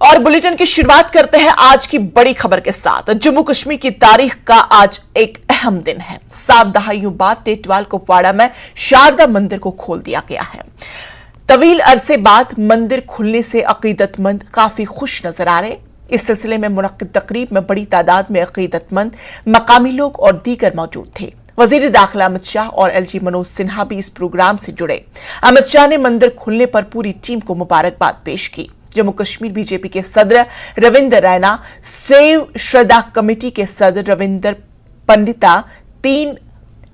और बुलेटिन की शुरुआत करते हैं आज की बड़ी खबर के साथ। जम्मू कश्मीर की तारीख का आज एक अहम दिन है। 7 दहाइयों बाद टेटवाल कुपवाड़ा में शारदा मंदिर को खोल दिया गया है। तवील अरसे बाद मंदिर खुलने से अकीदतमंद काफी खुश नजर आ रहे। इस सिलसिले में मुनक्किद तकरीब में बड़ी तादाद में अकीदतमंद, मकामी लोग और दीगर मौजूद थे। वजीर दाखिला अमित शाह और एलजी मनोज सिन्हा भी इस प्रोग्राम से जुड़े। अमित शाह ने मंदिर खुलने पर पूरी टीम को मुबारकबाद पेश की। जम्मू कश्मीर बीजेपी के सदर रविंदर रैना, सेव श्रद्धा कमेटी के सदर रविंदर पंडिता, 3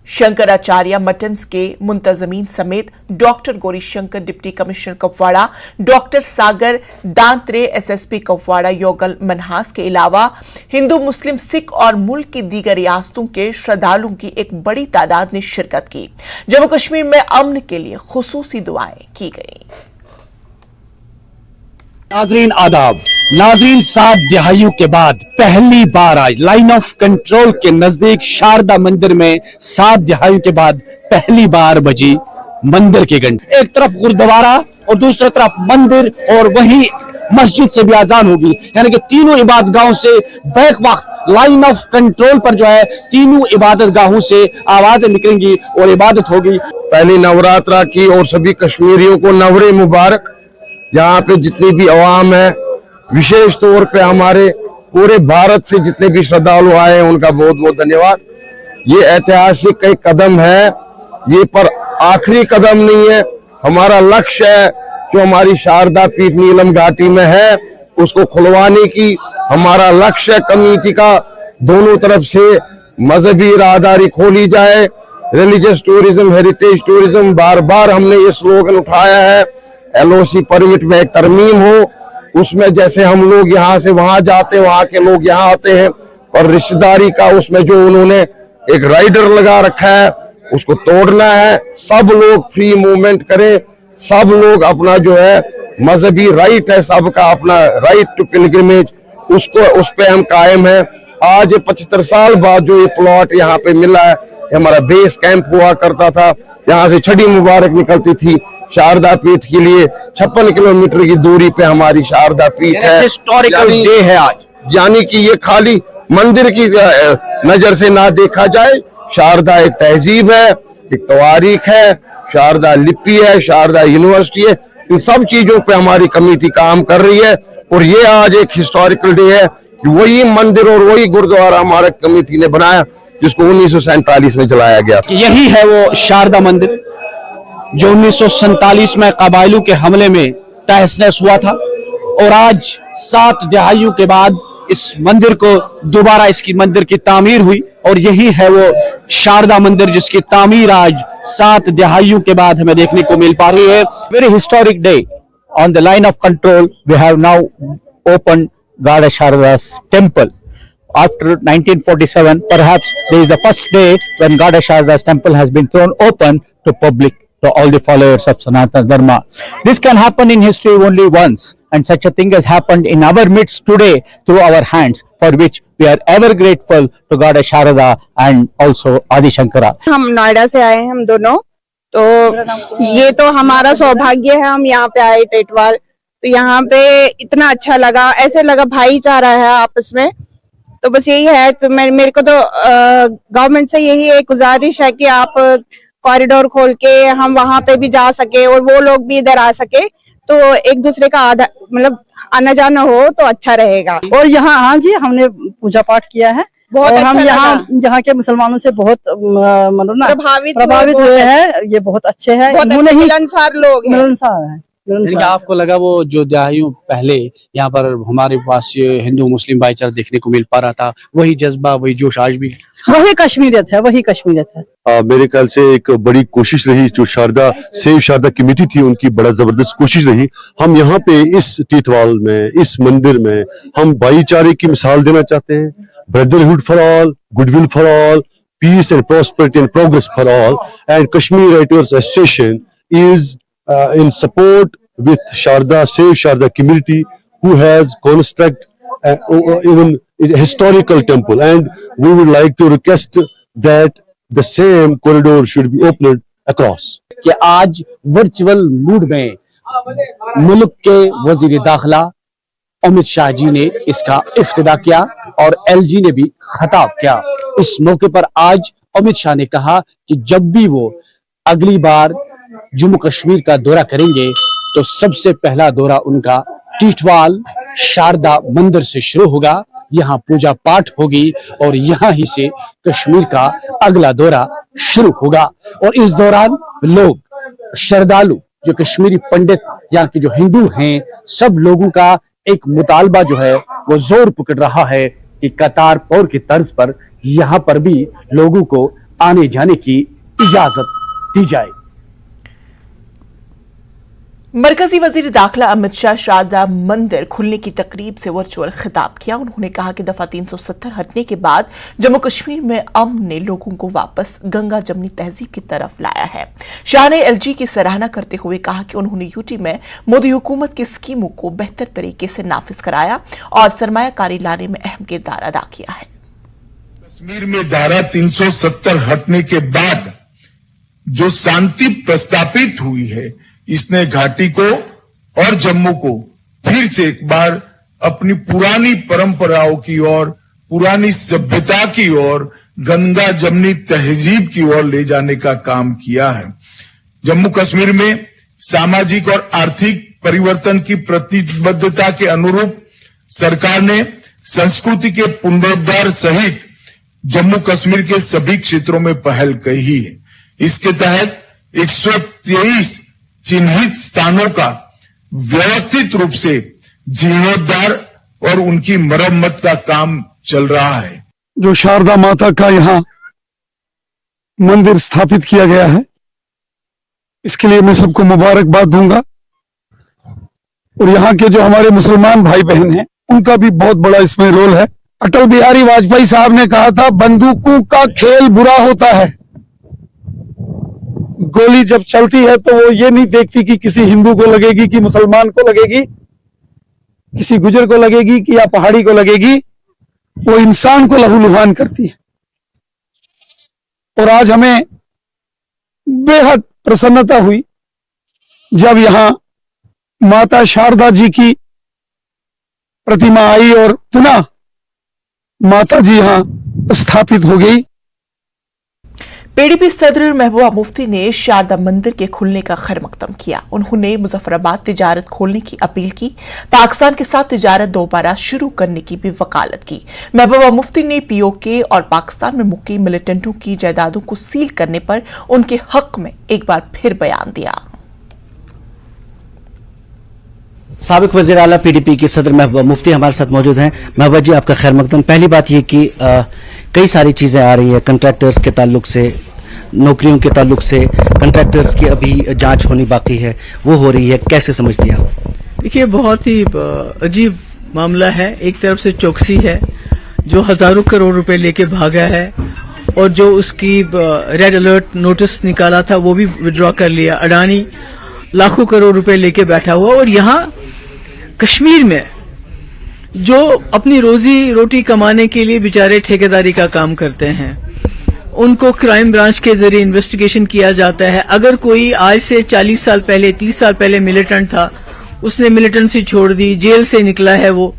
शंकराचार्य मटन्स के मुंतजमीन समेत doctor Gaurishankar deputy commissioner Kupwara, doctor Sagar Dantre SSP Kupwara Yogal Manhas के अलावा हिंदू, मुस्लिम, सिख और मुल्क की दीगर रियासतों के श्रद्धालुओं की एक बड़ी तादाद ने शिरकत की। जम्मू कश्मीर में अमन के लिए खुसूसी दुआएं की गई। नाजरीन आदाब। नाजरीन, 7 दहाइयों के बाद पहली बार आज लाइन ऑफ कंट्रोल के नजदीक शारदा मंदिर में 7 दहाइयों के बाद पहली बार बजी मंदिर की घंटी। एक तरफ गुरुद्वारा और दूसरी तरफ मंदिर, और वही मस्जिद से भी आजान होगी, यानी कि तीनों इबादत गाहों से बैक वक्त लाइन ऑफ कंट्रोल पर जो है तीनों इबादत गाहों से आवाजें निकलेंगी और इबादत होगी। पहली नवरात्रा की और सभी कश्मीरियों को नवरे मुबारक। यहाँ पे जितनी भी अवाम है, विशेष तौर पे हमारे पूरे भारत से जितने भी श्रद्धालु आए हैं, उनका बहुत बहुत धन्यवाद। ये ऐतिहासिक एक कदम है, ये पर आखिरी कदम नहीं है। हमारा लक्ष्य है जो हमारी शारदा पीठ नीलम घाटी में है उसको खुलवाने की। हमारा लक्ष्य कमेटी का दोनों तरफ से मजहबी राहदारी खोली जाए, रिलीजियस टूरिज्म, हेरिटेज टूरिज्म। बार बार हमने ये स्लोगन उठाया है। एलओसी परमिट में एक तरमीम हो, उसमें जैसे हम लोग यहाँ से वहां जाते हैं, वहां के लोग यहाँ आते हैं, और रिश्तेदारी का उसमें जो उन्होंने एक राइडर लगा रखा है उसको तोड़ना है। सब लोग फ्री मूवमेंट करें, सब लोग अपना जो है मजहबी राइट है, सबका अपना राइट टू पिलग्रिमेज, उसको उस पे हम कायम है। आज 75 साल बाद जो ये प्लॉट यहाँ पे मिला है, हमारा बेस कैंप हुआ करता था, यहाँ से छड़ी मुबारक निकलती थी शारदा पीठ के लिए। 56 किलोमीटर की दूरी पे हमारी शारदा पीठ है। हिस्टोरिकल डे है आज, यानी कि ये खाली मंदिर की नजर से ना देखा जाए। शारदा एक तहजीब है, एक तवारीख है, शारदा लिपि है, शारदा यूनिवर्सिटी है। इन सब चीजों पे हमारी कमेटी काम कर रही है, और ये आज एक हिस्टोरिकल डे है कि वही मंदिर और वही गुरुद्वारा हमारे कमेटी ने बनाया जिसको 1947 में जलाया गया। यही है वो शारदा मंदिर जो 1947 में कबायलों के हमले में तहस नहस हुआ था, और आज 7 दहाइयों के बाद इस मंदिर को दोबारा इसकी मंदिर की तामीर हुई, और यही है वो शारदा मंदिर जिसकी तामीर आज 7 दहाइयों के बाद हमें देखने को मिल पा रही है। Very historic day on the line of control. We have now open god Sharda's temple. After 1947, perhaps this is the first day when Goddess Sharda's temple has been thrown open to public, to all the followers of Sanatana Dharma. This can happen in history only once, and such a thing has happened in our midst today through our hands, for which we are ever grateful to Goddess Sharda and also Adi Shankara. हम नोएडा से आए हैं, हम दोनों, तो ये तो हमारा सौभाग्य है, हम यहाँ पे आए टेटवाल, तो यहाँ पे इतना अच्छा लगा, ऐसे लगा भाईचारा है आपस में। तो बस यही है, तो मेरे को तो गवर्नमेंट से यही एक गुजारिश है कि आप कॉरिडोर खोल के हम वहां पे भी जा सके और वो लोग भी इधर आ सके, तो एक दूसरे का मतलब आना जाना हो तो अच्छा रहेगा। और यहाँ हाँ जी, हमने पूजा पाठ किया है, बहुत और अच्छा हम यहाँ के मुसलमानों से बहुत मतलब ना प्रभावित हुए हैं। ये बहुत अच्छे हैं, मिलनसार लोग हैं। मिलनसार है। आपको लगा वो जो दहाइयों पहले यहाँ पर हमारे पास ये हिंदू मुस्लिम भाईचारा देखने को मिल पा रहा था, वही जज्बा, वही जोश आज भी, वही कश्मीरियत है, वही कश्मीरियत है। मेरे ख्याल से एक बड़ी कोशिश रही जो सेव शारदा कमेटी थी, उनकी बड़ा जबरदस्त कोशिश रही। हम यहाँ पे इस टीटवाल में, इस मंदिर में हम भाईचारे की मिसाल देना चाहते हैं। Brotherhood for all, goodwill for all, peace and prosperity and progress for all, and Kashmir writers association is in support with Sev Sharda community, who has construct even a historical temple, and we would like to request that the same corridor should be opened across. कि आज virtual mood में मुल्क के वजीर दाखिला अमित शाह जी ने इसका इफ्तिदा किया और एलजी ने भी खिताब किया। इस मौके पर आज अमित शाह ने कहा कि जब भी वो अगली बार जम्मू कश्मीर का दौरा करेंगे तो सबसे पहला दौरा उनका टीटवाल शारदा मंदिर से शुरू होगा। यहाँ पूजा पाठ होगी और यहाँ ही से कश्मीर का अगला दौरा शुरू होगा। और इस दौरान लोग श्रद्धालु जो कश्मीरी पंडित यहाँ के जो हिंदू हैं, सब लोगों का एक मुतालबा जो है वो जोर पकड़ रहा है कि करतारपुर की तर्ज पर यहाँ पर भी लोगों को आने जाने की इजाजत दी जाए। मरकजी वजीर दाखिला अमित शाह शारदा मंदिर खुलने की तकरीब से वर्चुअल खिताब किया। उन्होंने कहा कि दफा 370 हटने के बाद जम्मू कश्मीर में अमन ने लोगों को वापस गंगा जमनी तहजीब की तरफ लाया है। शाह ने एलजी की सराहना करते हुए कहा कि उन्होंने यूटी में मोदी हुकूमत की स्कीमों को बेहतर तरीके से नाफिज कराया और सरमायाकारी लाने में अहम किरदार अदा किया है। कश्मीर में धारा 370 हटने के बाद जो शांति प्रस्तापित हुई है, इसने घाटी को और जम्मू को फिर से एक बार अपनी पुरानी परंपराओं की ओर, पुरानी सभ्यता की ओर, गंगा जमनी तहजीब की ओर ले जाने का काम किया है। जम्मू कश्मीर में सामाजिक और आर्थिक परिवर्तन की प्रतिबद्धता के अनुरूप सरकार ने संस्कृति के पुनरुद्धार सहित जम्मू कश्मीर के सभी क्षेत्रों में पहल की है। इसके तहत 123 चिन्हित स्थानों का व्यवस्थित रूप से जीर्णोद्धार और उनकी मरम्मत का काम चल रहा है। जो शारदा माता का यहाँ मंदिर स्थापित किया गया है, इसके लिए मैं सबको मुबारकबाद दूंगा। और यहाँ के जो हमारे मुसलमान भाई बहन हैं, उनका भी बहुत बड़ा इसमें रोल है। अटल बिहारी वाजपेयी साहब ने कहा था, बंदूकों का खेल बुरा होता है। गोली जब चलती है तो वो ये नहीं देखती कि किसी हिंदू को लगेगी कि मुसलमान को लगेगी, किसी गुजर को लगेगी कि या पहाड़ी को लगेगी, वो इंसान को लहूलुहान करती है। और आज हमें बेहद प्रसन्नता हुई जब यहां माता शारदा जी की प्रतिमा आई और पुनः माता जी यहां स्थापित हो गई। पीडीपी सदर महबूबा मुफ्ती ने शारदा मंदिर के खुलने का खैर मकदम किया। उन्होंने मुजफ्फराबाद तिजारत खोलने की अपील की, पाकिस्तान के साथ तिजारत दोबारा शुरू करने की भी वकालत की। महबूबा मुफ्ती ने पीओके और पाकिस्तान में मुकीम मिलिटेंटों की जायदादों को सील करने पर उनके हक में एक बार फिर बयान दिया। साबिक वज़ीर आला पीडीपी के सदर महबूबा मुफ्ती हमारे साथ मौजूद हैं। महबूबा जी, आपका खैर मकदम। पहली बात ये कि कई सारी चीजें आ रही है कंट्रैक्टर्स के ताल्लुक से, नौकरियों के ताल्लुक से, कंट्रैक्टर्स की अभी जांच होनी बाकी है, वो हो रही है, कैसे समझती हैं आप? देखिए, बहुत ही अजीब मामला है। एक तरफ से चौकसी है जो हजारों करोड़ रुपए लेके भागा है और जो उसकी रेड अलर्ट नोटिस निकाला था वो भी विड्रॉ कर लिया। अडानी लाखों करोड़ रुपए लेके बैठा हुआ। और यहाँ कश्मीर में जो अपनी रोजी रोटी कमाने के लिए बेचारे ठेकेदारी का काम करते हैं, उनको क्राइम ब्रांच के जरिए इन्वेस्टिगेशन किया जाता है। अगर कोई आज से 40 साल पहले, 30 साल पहले मिलिटेंट था, उसने मिलिटेंसी छोड़ दी, जेल से निकला है, वो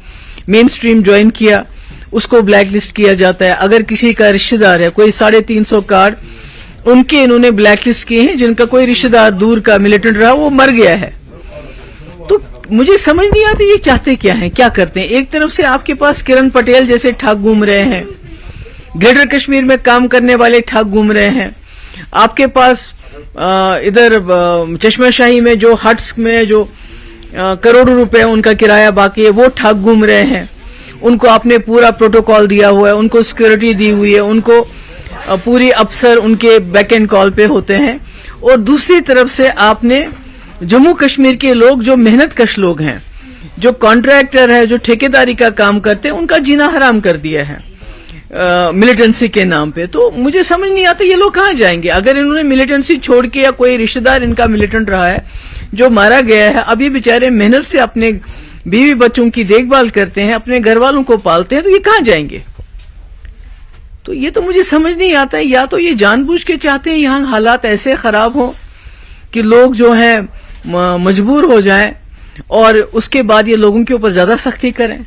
मेन स्ट्रीम ज्वाइन किया, उसको ब्लैक लिस्ट किया जाता है। अगर किसी का रिश्तेदार है, कोई 350 कार्ड उनके इन्होंने ब्लैक लिस्ट किए हैं, जिनका कोई रिश्तेदार दूर का मिलिटेंट रहा, वो मर गया है। तो मुझे समझ नहीं आती ये चाहते क्या हैं, क्या करते हैं। एक तरफ से आपके पास किरण पटेल जैसे ठग घूम रहे हैं, ग्रेटर कश्मीर में काम करने वाले ठग घूम रहे हैं। आपके पास इधर चश्माशाही में जो हट्स में जो करोड़ों रुपए उनका किराया बाकी है, वो ठग घूम रहे हैं। उनको आपने पूरा प्रोटोकॉल दिया हुआ है, उनको सिक्योरिटी दी हुई है, उनको पूरी अफसर उनके बैक एंड कॉल पे होते हैं। और दूसरी तरफ से आपने जम्मू कश्मीर के लोग जो मेहनत कश लोग हैं, जो कॉन्ट्रैक्टर है, जो ठेकेदारी का काम करते हैं, उनका जीना हराम कर दिया है मिलिटेंसी के नाम पे। तो मुझे समझ नहीं आता ये लोग कहाँ जाएंगे। अगर इन्होंने मिलिटेंसी छोड़ के, या कोई रिश्तेदार इनका मिलिटेंट रहा है जो मारा गया है, अब ये बेचारे मेहनत से अपने बीवी बच्चों की देखभाल करते हैं, अपने घर वालों को पालते हैं, तो ये कहाँ जाएंगे? तो ये तो मुझे समझ नहीं आता है। या तो ये जानबूझ के चाहते हैं यहाँ हालात ऐसे खराब हो कि लोग जो हैं मजबूर हो जाएं और उसके बाद ये लोगों के ऊपर ज्यादा सख्ती करें।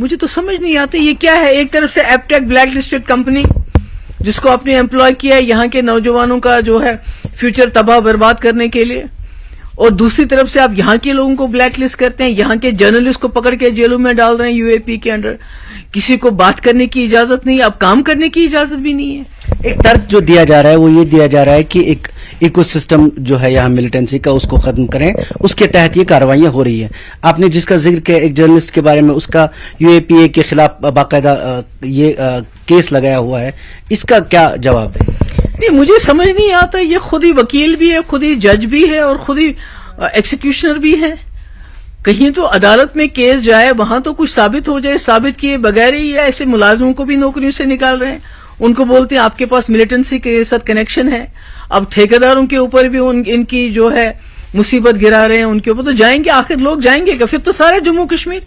मुझे तो समझ नहीं आती ये क्या है। एक तरफ से एपटेक ब्लैक लिस्टेड कंपनी जिसको आपने एम्प्लॉय किया है यहाँ के नौजवानों का जो है फ्यूचर तबाह बर्बाद करने के लिए, और दूसरी तरफ से आप यहाँ के लोगों को ब्लैक लिस्ट करते हैं, यहाँ के जर्नलिस्ट को पकड़ के जेलों में डाल रहे हैं यूएपी के अंडर। किसी को बात करने की इजाजत नहीं, अब काम करने की इजाजत भी नहीं है। एक तर्क जो दिया जा रहा है वो ये दिया जा रहा है कि एक इकोसिस्टम जो है यहाँ मिलिटेंसी का उसको खत्म करें, उसके तहत ये कार्रवाइयां हो रही है। आपने जिसका जिक्र किया एक जर्नलिस्ट के बारे में, उसका यूएपीए के खिलाफ बाकायदा ये केस लगाया हुआ है, इसका क्या जवाब है? नहीं, मुझे समझ नहीं आता। ये खुद ही वकील भी है, खुद ही जज भी है और खुद ही एक्सिक्यूशनर भी है। कहीं तो अदालत में केस जाए, वहां तो कुछ साबित हो जाए। साबित किए बगैर ही ऐसे मुलाजिमों को भी नौकरियों से निकाल रहे हैं। उनको बोलते हैं आपके पास मिलिटेंसी के साथ कनेक्शन है। अब ठेकेदारों के ऊपर भी इनकी जो है मुसीबत गिरा रहे हैं, उनके ऊपर तो जाएंगे। आखिर लोग जाएंगे क्या? फिर तो सारे जम्मू कश्मीर,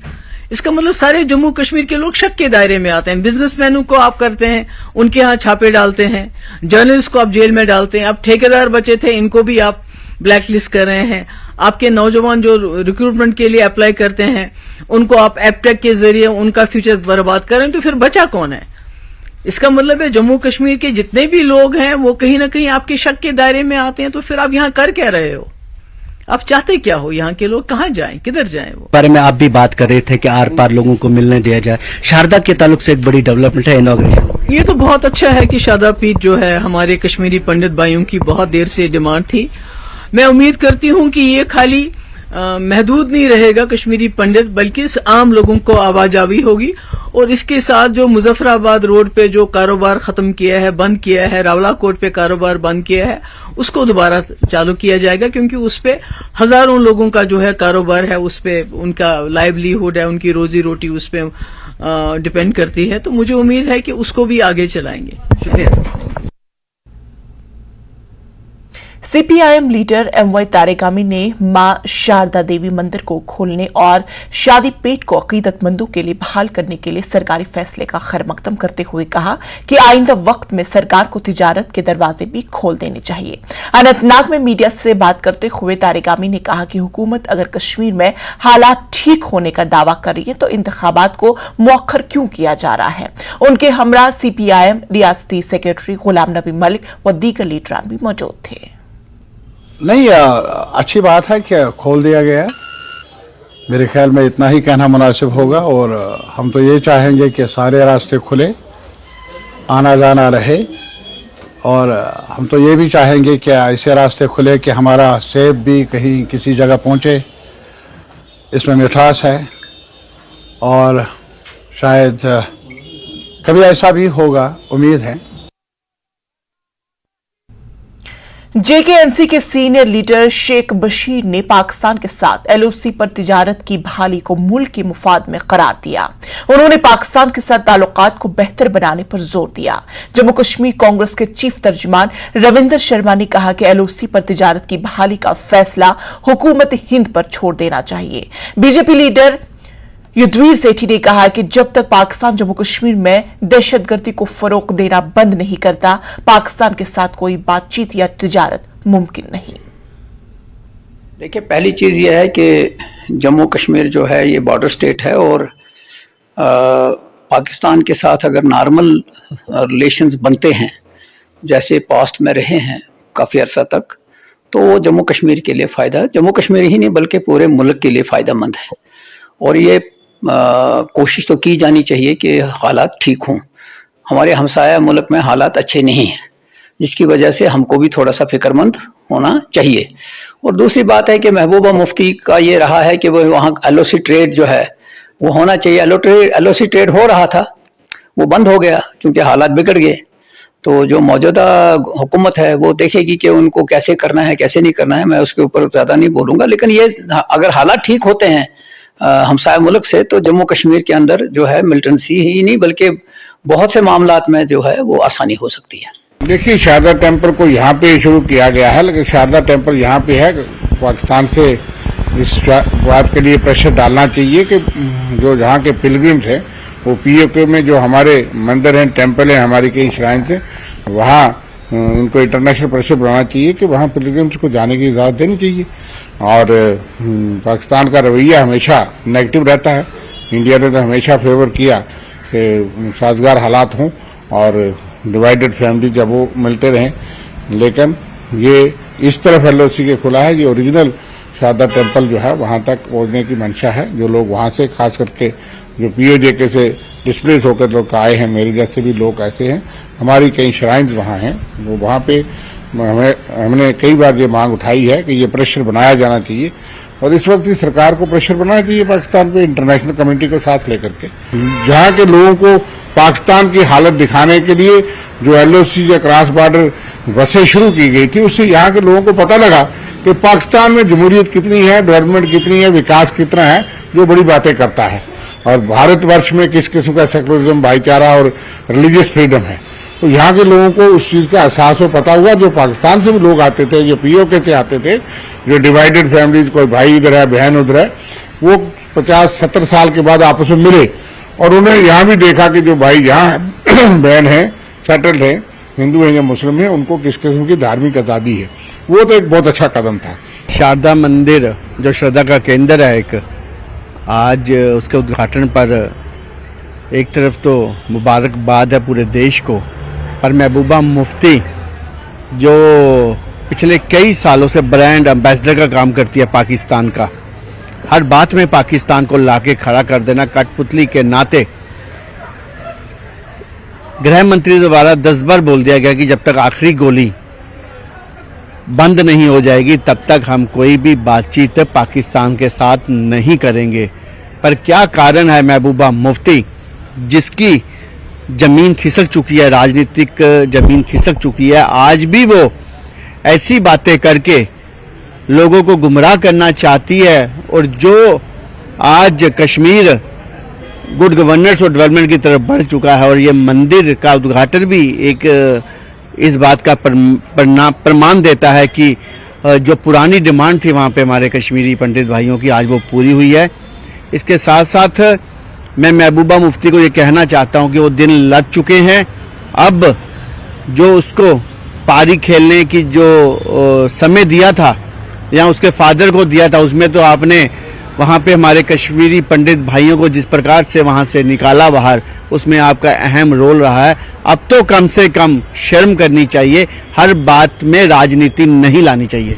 इसका मतलब सारे जम्मू कश्मीर के लोग शक के दायरे में आते हैं। बिजनेसमैनों को आप करते हैं, उनके यहाँ छापे डालते हैं, जर्नलिस्ट को आप जेल में डालते हैं। अब ठेकेदार बचे थे, इनको भी आप ब्लैक लिस्ट कर रहे हैं। आपके नौजवान जो रिक्रूटमेंट के लिए अप्लाई करते हैं, उनको आप एपटेक के जरिए उनका फ्यूचर बर्बाद कर रहे हैं। तो फिर बचा कौन है? इसका मतलब है जम्मू कश्मीर के जितने भी लोग हैं वो कहीं ना कहीं आपके शक के दायरे में आते हैं। तो फिर आप यहाँ कर क्या रहे हो? आप चाहते क्या हो? यहाँ के लोग कहाँ जाएं, किधर जाएं? वो बारे में आप भी बात कर रहे थे कि आर पार लोगों को मिलने दिया जाए। शारदा के ताल्लुक से एक बड़ी डेवलपमेंट है, इनॉग्रेशन। ये तो बहुत अच्छा है कि शारदा पीठ जो है हमारे कश्मीरी पंडित भाइयों की बहुत देर से डिमांड थी। मैं उम्मीद करती हूँ कि ये खाली महदूद नहीं रहेगा कश्मीरी पंडित, बल्कि आम लोगों को आवाजावी होगी। और इसके साथ जो मुजफ्फराबाद रोड पे जो कारोबार खत्म किया है, बंद किया है, रावलाकोट पे कारोबार बंद किया है, उसको दोबारा चालू किया जाएगा। क्योंकि उस पे हजारों लोगों का जो है कारोबार है, उस पे उनका लाइवलीहुड है, उनकी रोजी रोटी उस पे डिपेंड करती है। तो मुझे उम्मीद है कि उसको भी आगे चलाएंगे। शुक्रिया। सीपीआईएम लीडर एमवाई तारेगामी ने मां शारदा देवी मंदिर को खोलने और शादी पेट को अकीदतमंदों के लिए बहाल करने के लिए सरकारी फैसले का खैरमकदम करते हुए कहा कि आइंदा वक्त में सरकार को तिजारत के दरवाजे भी खोल देने चाहिए। अनंतनाग में मीडिया से बात करते हुए तारेगामी ने कहा कि हुकूमत अगर कश्मीर में हालात ठीक होने का दावा कर रही है तो इंतखाबात को मुअख्खर क्यों किया जा रहा है। उनके हमरा सीपीआईएम रियासती सेक्रेटरी गुलाम नबी मलिक व दीगर लीडरान भी मौजूद थे। नहीं, अच्छी बात है कि खोल दिया गया है। मेरे ख्याल में इतना ही कहना मुनासिब होगा। और हम तो ये चाहेंगे कि सारे रास्ते खुले, आना जाना रहे। और हम तो ये भी चाहेंगे कि ऐसे रास्ते खुले कि हमारा सेब भी कहीं किसी जगह पहुंचे। इसमें मिठास है और शायद कभी ऐसा भी होगा, उम्मीद है। जेकेएनसी के सीनियर लीडर शेख बशीर ने पाकिस्तान के साथ एलओसी पर तिजारत की बहाली को मुल्क के मुफाद में करार दिया। उन्होंने पाकिस्तान के साथ ताल्लुकात को बेहतर बनाने पर जोर दिया। जम्मू कश्मीर कांग्रेस के चीफ तर्जुमान रविंदर शर्मा ने कहा कि एलओसी पर तिजारत की बहाली का फैसला हुकूमत हिंद पर छोड़ देना चाहिए। बीजेपी लीडर युद्धवीर सेठी ने कहा कि जब तक पाकिस्तान जम्मू कश्मीर में दहशतगर्दी को फरोग देना बंद नहीं करता, पाकिस्तान के साथ कोई बातचीत या तिजारत मुमकिन नहीं। देखिए, पहली चीज यह है कि जम्मू कश्मीर जो है ये बॉर्डर स्टेट है और पाकिस्तान के साथ अगर नॉर्मल रिलेशंस बनते हैं जैसे पास्ट में रहे हैं काफ़ी अर्सा तक, तो जम्मू कश्मीर के लिए फ़ायदा, जम्मू कश्मीर ही नहीं बल्कि पूरे मुल्क के लिए फ़ायदेमंद है। और ये कोशिश तो की जानी चाहिए कि हालात ठीक हों। हमारे हमसाया मुल्क में हालात अच्छे नहीं हैं, जिसकी वजह से हमको भी थोड़ा सा फिक्रमंद होना चाहिए। और दूसरी बात है कि महबूबा मुफ्ती का ये रहा है कि वो वहाँ एलओसी ट्रेड जो है वो होना चाहिए। एलओसी ट्रेड हो रहा था, वो बंद हो गया क्योंकि हालात बिगड़ गए। तो जो मौजूदा हुकूमत है वो देखेगी कि उनको कैसे करना है कैसे नहीं करना है। मैं उसके ऊपर ज़्यादा नहीं बोलूँगा, लेकिन ये अगर हालात ठीक होते हैं हमसाया मुल्क से, तो जम्मू कश्मीर के अंदर जो है मिलिटेंसी ही नहीं बल्कि बहुत से मामलात में जो है वो आसानी हो सकती है। देखिए, शारदा टेम्पल को यहाँ पे शुरू किया गया है, लेकिन शारदा टेम्पल यहाँ पे है। पाकिस्तान से इस बात के लिए प्रेशर डालना चाहिए कि जो जहाँ के पिलग्रिम्स हैं वो पीओके में जो हमारे मंदिर हैं, टेम्पल हैं, हमारी कई श्राइन्स हैं, वहाँ उनको इंटरनेशनल प्रेशर बनाना चाहिए कि वहाँ पिलग्रिम्स को जाने की इजाज़त देनी चाहिए। और पाकिस्तान का रवैया हमेशा नेगेटिव रहता है। इंडिया ने तो हमेशा फेवर किया कि साजगार हालात हों और डिवाइडेड फैमिली जब वो मिलते रहें, लेकिन ये इस तरफ LOC के खुला है। ये ओरिजिनल शारदा टेम्पल जो है वहाँ तक पहुँचने की मंशा है। जो लोग वहाँ से खास करके जो POJK से डिस्प्लेस होकर लोग आए हैं, मेरे जैसे भी लोग ऐसे हैं, हमारी कई श्राइन्स वहाँ हैं, वो वहाँ पे हमने कई बार ये मांग उठाई है कि ये प्रेशर बनाया जाना चाहिए और इस वक्त इस सरकार को प्रेशर बनाना चाहिए पाकिस्तान पे, इंटरनेशनल कम्युनिटी को साथ लेकर के। जहाँ के लोगों को पाकिस्तान की हालत दिखाने के लिए जो LOC या क्रॉस बॉर्डर बसें शुरू की गई थी, उससे यहाँ के लोगों को पता लगा कि पाकिस्तान में जमहूरियत कितनी है, डेवलपमेंट कितनी है, विकास कितना है, जो बड़ी बातें करता है। और भारतवर्ष में किस किस्म का सेकुलरिज्म, भाईचारा और रिलीजियस फ्रीडम है, तो यहाँ के लोगों को उस चीज का एहसास हो पता हुआ। जो पाकिस्तान से भी लोग आते थे, जो POK से आते थे, जो डिवाइडेड फैमिलीज, कोई भाई इधर है बहन उधर है, वो 50-70 साल के बाद आपस में मिले और उन्होंने यहाँ भी देखा कि जो भाई यहाँ बहन है, सेटल्ड है, हिंदू है या मुस्लिम है, उनको किस किस्म की धार्मिक आजादी है। वो तो एक बहुत अच्छा कदम था। शारदा मंदिर जो श्रद्धा का केंद्र है एक, आज उसके उद्घाटन पर एक तरफ तो मुबारकबाद है पूरे देश को, पर महबूबा मुफ्ती जो पिछले कई सालों से ब्रांड एम्बेसडर का काम करती है पाकिस्तान का, हर बात में पाकिस्तान को लाके खड़ा कर देना, कठपुतली के नाते गृह मंत्री द्वारा 10 बार बोल दिया गया कि जब तक आखिरी गोली बंद नहीं हो जाएगी तब तक हम कोई भी बातचीत पाकिस्तान के साथ नहीं करेंगे। पर क्या कारण है महबूबा मुफ्ती, जिसकी जमीन खिसक चुकी है, राजनीतिक जमीन खिसक चुकी है, आज भी वो ऐसी बातें करके लोगों को गुमराह करना चाहती है। और जो आज कश्मीर गुड गवर्नेंस और डेवलपमेंट की तरफ बढ़ चुका है और ये मंदिर का उद्घाटन भी एक इस बात का प्रमाण देता है कि जो पुरानी डिमांड थी वहाँ पे हमारे कश्मीरी पंडित भाइयों की, आज वो पूरी हुई है। इसके साथ साथ मैं महबूबा मुफ्ती को ये कहना चाहता हूँ कि वो दिन लग चुके हैं। अब जो उसको पारी खेलने की जो समय दिया था या उसके फादर को दिया था, उसमें तो आपने वहाँ पे हमारे कश्मीरी पंडित भाइयों को जिस प्रकार से वहाँ से निकाला बाहर, उसमें आपका अहम रोल रहा है। अब तो कम से कम शर्म करनी चाहिए, हर बात में राजनीति नहीं लानी चाहिए।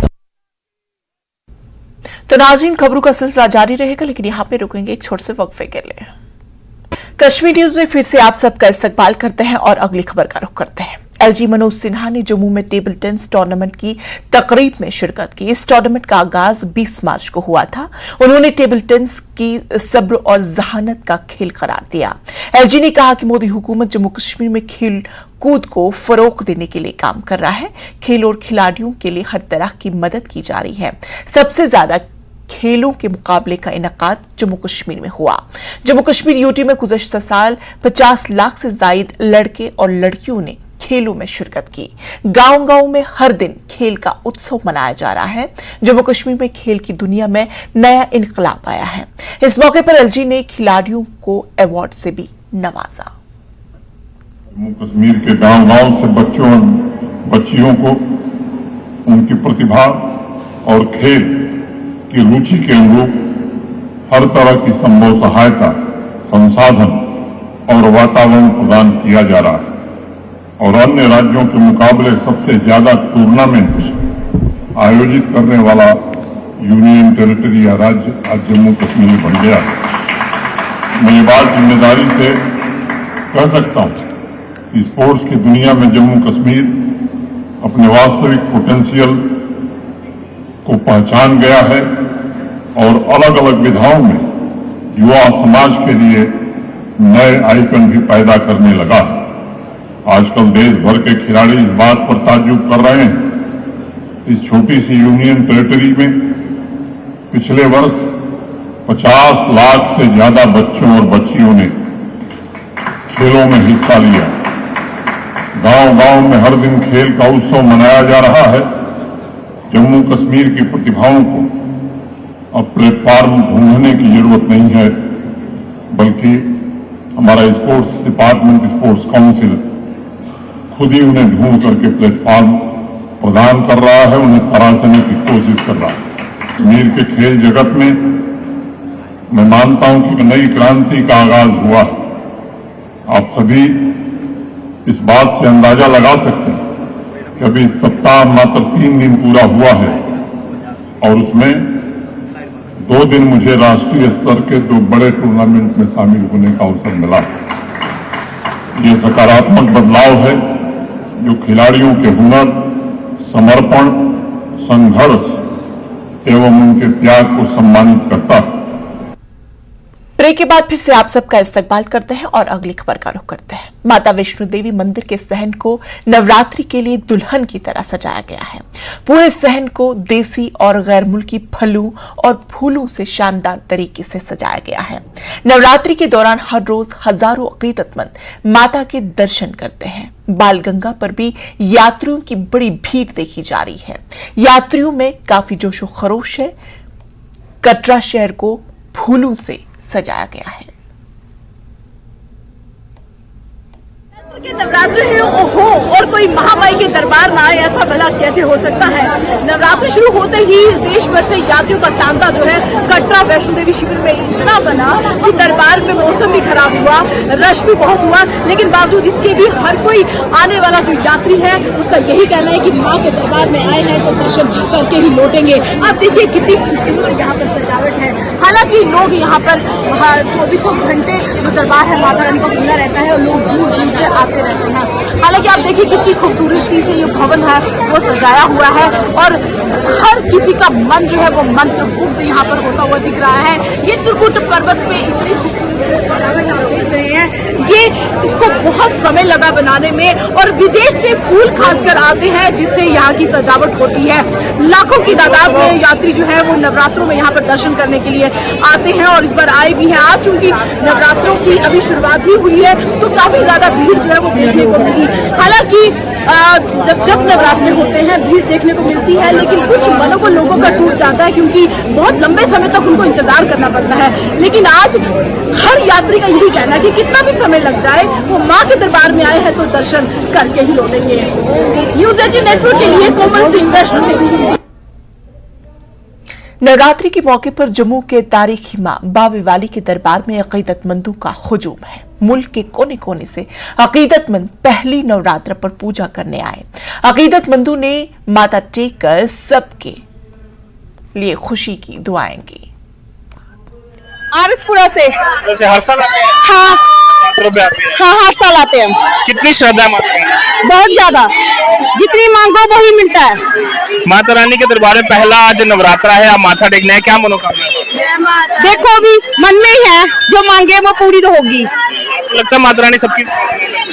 तो नाज़रीन, खबरों का सिलसिला जारी रहेगा, लेकिन यहाँ पे रुकेंगे एक छोटे से वक्फे के लिए। कश्मीर न्यूज में फिर से आप सबका इस्तकबाल करते हैं और अगली खबर का रुख करते हैं। LG मनोज सिन्हा ने जम्मू में टेबल टेनिस टूर्नामेंट की तकरीब में शिरकत की। इस टूर्नामेंट का आगाज 20 मार्च को हुआ था। उन्होंने टेबल टेनिस की सब्र और जहानत का खेल करार दिया। LG ने कहा कि मोदी हुकूमत जम्मू कश्मीर में खेल कूद को फरोग देने के लिए काम कर रहा है। खेल और खिलाड़ियों के लिए हर तरह की मदद की जा रही है। सबसे ज्यादा खेलों के मुकाबले का इनेकाद जम्मू कश्मीर में हुआ। जम्मू कश्मीर यूटी में गुज़श्ता साल 50 लाख से जायद लड़के और लड़कियों ने खेलों में शिरकत की। गांव-गांव में हर दिन खेल का उत्सव मनाया जा रहा है। जम्मू कश्मीर में खेल की दुनिया में नया इनकलाब आया है। इस मौके पर LG ने खिलाड़ियों को अवार्ड से भी नवाजा। जम्मू कश्मीर के गांव-गांव से बच्चों और बच्चियों को उनकी प्रतिभा और खेल की रुचि के अनुरूप हर तरह की संभव सहायता, संसाधन और वातावरण प्रदान किया जा रहा है और अन्य राज्यों के मुकाबले सबसे ज्यादा टूर्नामेंट आयोजित करने वाला यूनियन टेरिटरी या राज्य आज जम्मू कश्मीर बन गया है। मैं ये बात जिम्मेदारी से कह सकता हूं कि स्पोर्ट्स की दुनिया में जम्मू कश्मीर अपने वास्तविक पोटेंशियल को पहचान गया है और अलग अलग विधाओं में युवा समाज के लिए नए आइकन भी पैदा करने लगा है। आजकल देश भर के खिलाड़ी इस बात पर ताज्जुब कर रहे हैं। इस छोटी सी यूनियन टेरिटरी में पिछले वर्ष 50 लाख से ज्यादा बच्चों और बच्चियों ने खेलों में हिस्सा लिया। गांव-गांव में हर दिन खेल का उत्सव मनाया जा रहा है। जम्मू कश्मीर की प्रतिभाओं को अब प्लेटफॉर्म ढूंढने की जरूरत नहीं है, बल्कि हमारा स्पोर्ट्स डिपार्टमेंट, स्पोर्ट्स काउंसिल खुद ही उन्हें ढूंढ करके प्लेटफॉर्म प्रदान कर रहा है, उन्हें तराशने की कोशिश कर रहा है। कश्मीर के खेल जगत में मैं मानता हूं कि नई क्रांति का आगाज हुआ। आप सभी इस बात से अंदाजा लगा सकते हैं कि अभी सप्ताह मात्र 3 दिन पूरा हुआ है और उसमें 2 दिन मुझे राष्ट्रीय स्तर के 2 बड़े टूर्नामेंट में शामिल होने का अवसर मिला। ये सकारात्मक बदलाव है जो खिलाड़ियों के हुनर, समर्पण, संघर्ष एवं उनके त्याग को सम्मानित करता है। ब्रेक के बाद फिर से आप सबका इस्तकबाल करते हैं और अगली खबर का रुख करते हैं। माता वैष्णो देवी मंदिर के सहन को नवरात्रि के लिए दुल्हन की तरह सजाया गया है। पूरे सहन को देसी और गैर मुल्की फलों और फूलों से शानदार तरीके से सजाया गया है। नवरात्रि के दौरान हर रोज हजारों अकीदतमंद माता के दर्शन करते हैं। बालगंगा पर भी यात्रियों की बड़ी भीड़ देखी जा रही है। यात्रियों में काफी जोशो खरोश है। कटरा शहर को फूलों से सजाया गया है। नवरात्र हो और कोई महामाई के दरबार ना आए, ऐसा भला कैसे हो सकता है। नवरात्र शुरू होते ही देश भर से यात्रियों का तांता जो है कटरा वैष्णो देवी शिविर में इतना बना कि दरबार में मौसम भी खराब हुआ, रश भी बहुत हुआ, लेकिन बावजूद इसके भी हर कोई आने वाला जो यात्री है उसका यही कहना है कि माँ के दरबार में आए हैं तो दर्शन करके ही लौटेंगे। आप देखिए कितनी खूबसूरत यहाँ पर सजावट है। हालांकि लोग यहाँ पर 24 घंटे जो दरबार है माता रानी का खुला रहता है और लोग दूर दूर से आते रहते हैं। हालांकि आप देखिए कितनी खूबसूरती से ये भवन है वो सजाया हुआ है और हर किसी का मन जो है वो मंत्रमुग्ध यहाँ पर होता हुआ दिख रहा है। ये त्रिकुट पर्वत पे इतनी खूबसूरत सजावट आप देख रहे हैं, ये इसको बहुत समय लगा बनाने में और विदेश से फूल खासकर आते हैं जिससे यहाँ की सजावट होती है। लाखों की तादाद में यात्री जो है वो नवरात्रों में यहाँ पर दर्शन करने के लिए आते हैं और इस बार आए भी हैं। आज चूंकि नवरात्रों की अभी शुरुआत ही हुई है तो काफी ज्यादा भीड़ जो है वो देखने को मिली। हालांकि जब नवरात्रे होते हैं भीड़ देखने को मिलती है, लेकिन कुछ मनोबल लोगों का टूट जाता है क्योंकि बहुत लंबे समय तक उनको इंतजार करना पड़ता है। लेकिन आज हर यात्री का यही कहना है कि कितना भी समय लग जाए वो माँ के दरबार में आए हैं तो दर्शन करके ही लौटेंगे। न्यूज़ 18 नेटवर्क के लिए कोमल सिंह, वैष्णो देवी। नवरात्रि के मौके पर जम्मू के तारीखी मां बावे वाली के दरबार में अकीदतमंदों का हुजूम है। मुल्क के कोने कोने से अकीदतमंद पहली नवरात्र पर पूजा करने आए। अकीदतमंदों ने माथा टेक कर सबके लिए खुशी की दुआएं की। आरसपुरा से हर साल आते हैं? हाँ हाँ, हर साल आते हैं। कितनी श्रद्धा है माता रानी? बहुत ज्यादा, जितनी मांगो वही मिलता है। माता रानी के दरबार में पहला आज नवरात्रा है, आप माथा टेकने हैं, क्या मनोकामना है? देखो अभी मन में ही है, जो मांगे वो पूरी तो होगी। लगता है माता रानी सबकी?